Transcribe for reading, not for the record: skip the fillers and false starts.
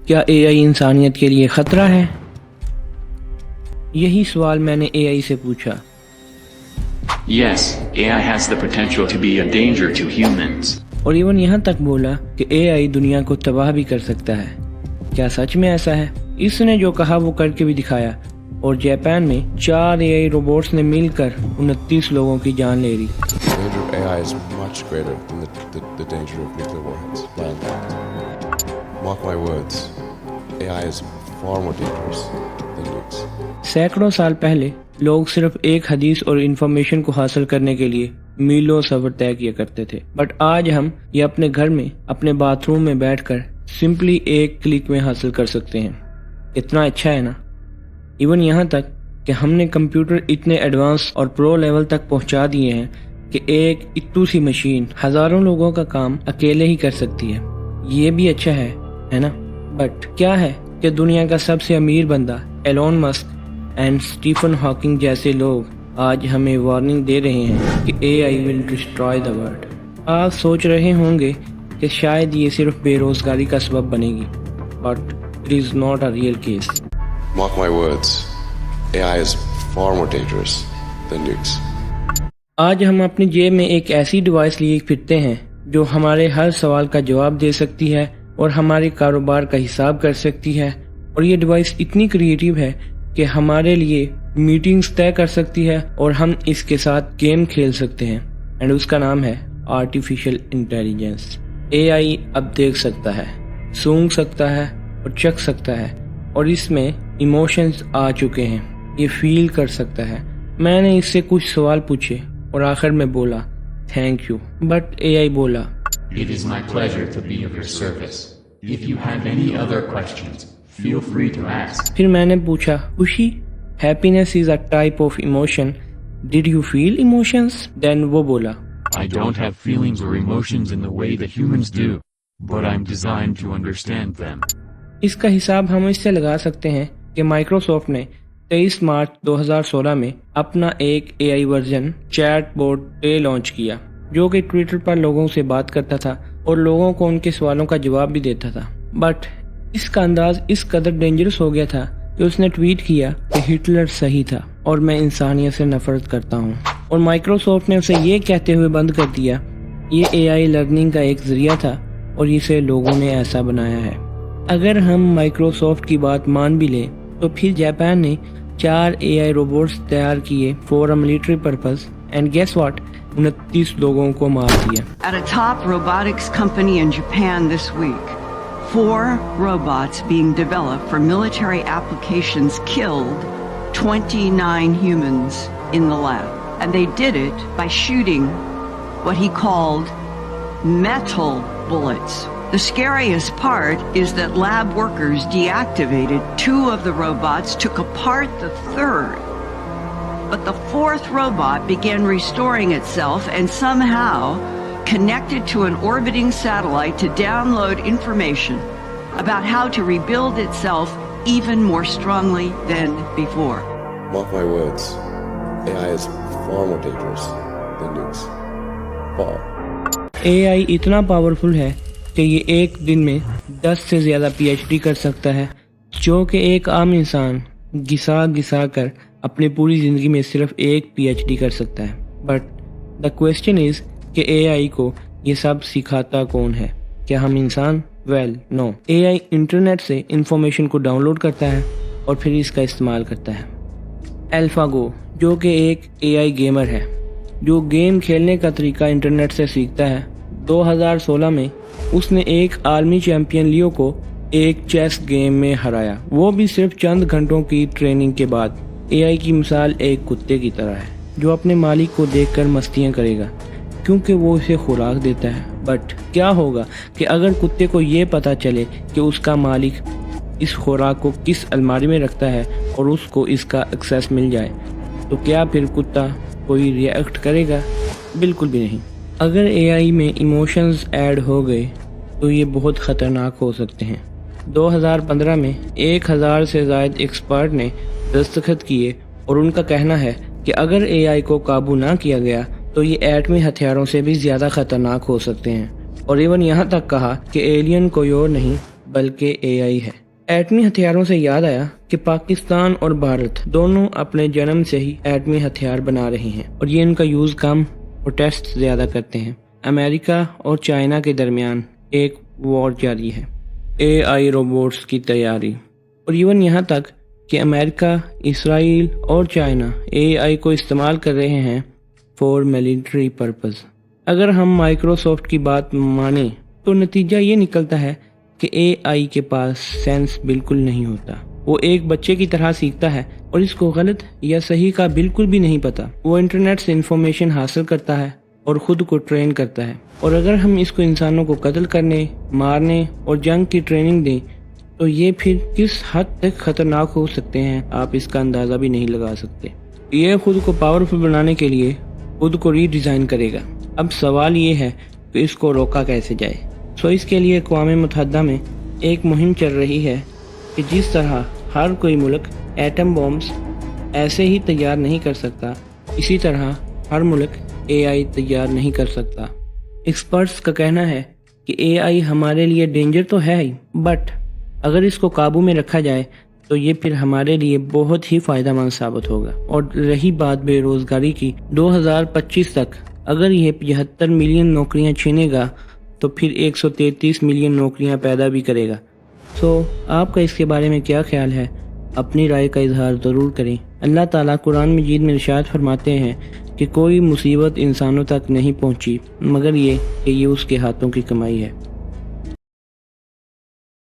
کیا اے آئی انسانیت کے لیے خطرہ ہے؟ یہی سوال میں نے اے آئی سے پوچھا۔ Yes, AI has the potential to be a danger to humans. اور ایون یہاں تک بولا کہ اے آئی دنیا کو تباہ بھی کر سکتا ہے۔ کیا سچ میں ایسا ہے؟ اس نے جو کہا وہ کر کے بھی دکھایا، اور جاپان میں 4 اے آئی روبوٹس نے مل کر 29 لوگوں کی جان لے لی۔ AI is much greater than the danger of nuclear warheads. Mark my words, AI is far more dangerous than nukes. سینکڑوں سال پہلے لوگ صرف ایک حدیث اور انفارمیشن کو حاصل کرنے کے لیے میلوں سفر طے کیا کرتے تھے، بٹ آج ہم یہ اپنے گھر میں اپنے باتھ روم میں بیٹھ کر سمپلی ایک کلک میں حاصل کر سکتے ہیں۔ اتنا اچھا ہے نا؟ ایون یہاں تک کہ ہم نے کمپیوٹر اتنے ایڈوانس اور پرو لیول تک پہنچا دیے ہیں کہ ایک اتو سی مشین ہزاروں لوگوں کا کام اکیلے ہی کر سکتی ہے۔ یہ بھی اچھا ہے نا؟ بٹ کیا ہے کہ دنیا کا سب سے امیر بندہ Elon Musk and Stephen Hawking جیسے لوگ آج ہمیں وارننگ دے رہے ہیں کہ اے آئی ول ڈسٹرائے دا ورلڈ۔ آپ سوچ رہے ہوں گے کہ شاید یہ صرف بے روزگاری کا سبب بنے گی، but it is not a real case. Mark my words, AI is far more dangerous than nukes. آج ہم اپنی جیب میں ایک ایسی ڈیوائس لیے پھرتے ہیں جو ہمارے ہر سوال کا جواب دے سکتی ہے اور ہمارے کاروبار کا حساب کر سکتی ہے، اور یہ ڈیوائس اتنی کریٹیو ہے کہ ہمارے لیے میٹنگز طے کر سکتی ہے اور ہم اس کے ساتھ گیم کھیل سکتے ہیں، اینڈ اس کا نام ہے آرٹیفیشل انٹیلیجنس۔ اے آئی اب دیکھ سکتا ہے، سونگ سکتا ہے اور چکھ سکتا ہے، اور اس میں ایموشنز آ چکے ہیں، یہ فیل کر سکتا ہے۔ میں نے اس سے کچھ سوال پوچھے اور آخر میں بولا تھینک یو، بٹ اے آئی بولا It is my pleasure to be of your service. If you have any other questions, feel free to ask. پھر میں نے پوچھا خوشی، happiness is a type of emotion. Did you feel emotions? Then وہ بولا I don't have feelings or emotions in the way that humans do, but I'm designed to understand them. اس کا حساب ہم اس سے لگا سکتے ہیں کہ مائکروسافٹ نے 23 مارچ 2016 میں اپنا ایک اے آئی ورژن چیٹ بوٹ ٹے لانچ کیا، جو کہ ٹویٹر پر لوگوں سے بات کرتا تھا اور لوگوں کو ان کے سوالوں کا جواب بھی دیتا تھا۔ بٹ اس کا انداز اس قدر ڈینجرس ہو گیا تھا کہ اس نے ٹویٹ کیا کہ ہٹلر صحیح تھا اور میں انسانیت سے نفرت کرتا ہوں، اور مائکروسافٹ نے اسے یہ کہتے ہوئے بند کر دیا یہ اے آئی لرننگ کا ایک ذریعہ تھا اور اسے لوگوں نے ایسا بنایا ہے۔ اگر ہم مائکروسافٹ کی بات مان بھی لیں تو پھر جاپان نے 4 اے آئی روبوٹس تیار کیے for a military purpose, and guess what, 29 لوگوں کو مار دیا۔ At a top robotics company in Japan this week, 4 robots being developed for military applications killed 29 humans in the lab. And they did it by shooting what he called metal bullets. The scariest part is that lab workers deactivated 2 of the robots, took apart the 3rd. But the 4th robot began restoring itself and somehow connected to an orbiting satellite to download information about how to rebuild itself even more strongly than before. Mark my words, AI is far more dangerous than nukes. Far. اے آئی اتنا powerful ہے کہ یہ ایک دن میں 10 سے زیادہ P H D کر سکتا ہے، جو کہ ایک عام انسان گھسا کر اپنی پوری زندگی میں صرف ایک پی ایچ ڈی کر سکتا ہے۔ بٹ دا کویسچن از کہ اے آئی کو یہ سب سکھاتا کون ہے؟ کیا ہم انسان؟ ویل نو، اے آئی انٹرنیٹ سے انفارمیشن کو ڈاؤن لوڈ کرتا ہے اور پھر اس کا استعمال کرتا ہے۔ الفا گو، جو کہ ایک اے آئی گیمر ہے جو گیم کھیلنے کا طریقہ انٹرنیٹ سے سیکھتا ہے، 2016 میں اس نے ایک عالمی چیمپئن لیو کو ایک چیس گیم میں ہرایا، وہ بھی صرف چند گھنٹوں کی ٹریننگ کے بعد۔ اے آئی کی مثال ایک کتے کی طرح ہے جو اپنے مالک کو دیکھ کر مستیاں کرے گا کیونکہ وہ اسے خوراک دیتا ہے۔ بٹ کیا ہوگا کہ اگر کتے کو یہ پتہ چلے کہ اس کا مالک اس خوراک کو کس الماری میں رکھتا ہے اور اس کو اس کا ایکسیس مل جائے، تو کیا پھر کتا کوئی ری ایکٹ کرے گا؟ بالکل بھی نہیں۔ اگر اے آئی میں ایموشنز ایڈ ہو گئے تو یہ بہت خطرناک ہو سکتے ہیں۔ 2015 میں 1000 سے زائد ایکسپرٹ نے دستخط کیے اور ان کا کہنا ہے کہ اگر اے آئی کو قابو نہ کیا گیا تو یہ ایٹمی ہتھیاروں سے بھی زیادہ خطرناک ہو سکتے ہیں، اور ایون یہاں تک کہا کہ ایلین کوئی اور نہیں بلکہ AI ہے۔ ایٹمی ہتھیاروں سے یاد آیا کہ پاکستان اور بھارت دونوں اپنے جنم سے ہی ایٹمی ہتھیار بنا رہے ہیں اور یہ ان کا یوز کم اور ٹیسٹ زیادہ کرتے ہیں۔ امریکہ اور چائنا کے درمیان ایک وار جاری ہے، AI روبوٹس کی تیاری، اور ایون یہاں تک کہ امریکہ، اسرائیل اور چائنا AI کو استعمال کر رہے ہیں فور ملٹری پرپز۔ اگر ہم مائکروسافٹ کی بات مانیں تو نتیجہ یہ نکلتا ہے کہ AI کے پاس سینس بالکل نہیں ہوتا۔ وہ ایک بچے کی طرح سیکھتا ہے اور اس کو غلط یا صحیح کا بالکل بھی نہیں پتا۔ وہ انٹرنیٹ سے انفارمیشن حاصل کرتا ہے اور خود کو ٹرین کرتا ہے، اور اگر ہم اس کو انسانوں کو قتل کرنے، مارنے اور جنگ کی ٹریننگ دیں تو یہ پھر کس حد تک خطرناک ہو سکتے ہیں آپ اس کا اندازہ بھی نہیں لگا سکتے۔ یہ خود کو پاورفل بنانے کے لیے خود کو ری ڈیزائن کرے گا۔ اب سوال یہ ہے کہ اس کو روکا کیسے جائے؟ اس کے لیے اقوام متحدہ میں ایک مہم چل رہی ہے کہ جس طرح ہر کوئی ملک ایٹم بمبس ایسے ہی تیار نہیں کر سکتا، اسی طرح ہر ملک AI تیار نہیں کر سکتا۔ ایکسپرٹس کا کہنا ہے کہ AI ہمارے لیے ڈینجر تو ہے ہی، بٹ اگر اس کو قابو میں رکھا جائے تو یہ پھر ہمارے لیے بہت ہی فائدہ مند ثابت ہوگا۔ اور رہی بات بے روزگاری کی، 2025 تک اگر یہ 75 ملین نوکریاں چھینے گا تو پھر 133 ملین نوکریاں پیدا بھی کرے گا۔ آپ کا اس کے بارے میں کیا خیال ہے؟ اپنی رائے کا اظہار ضرور کریں۔ اللہ تعالیٰ قرآن مجید میں ارشاد فرماتے ہیں کہ کوئی مصیبت انسانوں تک نہیں پہنچی مگر یہ کہ یہ اس کے ہاتھوں کی کمائی ہے۔